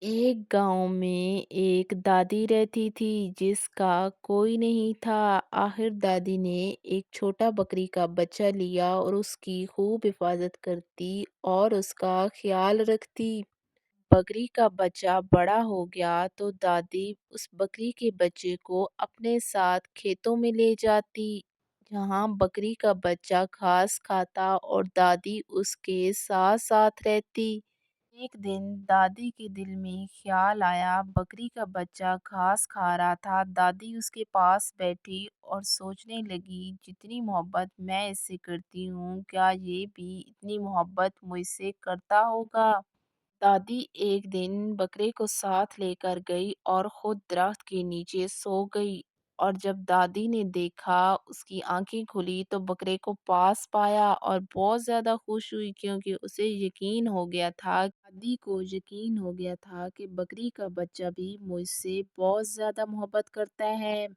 एक गांव में एक दादी रहती थी जिसका कोई नहीं था। आखिर दादी ने एक छोटा बकरी का बच्चा लिया और उसकी खूब हिफाजत करती और उसका ख्याल रखती। बकरी का बच्चा बड़ा हो गया तो दादी उस बकरी के बच्चे को अपने साथ खेतों में ले जाती, जहाँ बकरी का बच्चा घास खाता और दादी उसके साथ साथ रहती। एक दिन दादी के दिल में ख्याल आया, बकरी का बच्चा घास खा रहा था। दादी उसके पास बैठी और सोचने लगी, जितनी मोहब्बत मैं इससे करती हूँ, क्या ये भी इतनी मोहब्बत मुझसे करता होगा। दादी एक दिन बकरे को साथ लेकर गई और खुद दरख्त के नीचे सो गई। और जब दादी ने देखा, उसकी आंखें खुली तो बकरे को पास पाया और बहुत ज्यादा खुश हुई, क्योंकि उसे यकीन हो गया था, दादी को यकीन हो गया था कि बकरी का बच्चा भी मुझसे बहुत ज्यादा मोहब्बत करता है।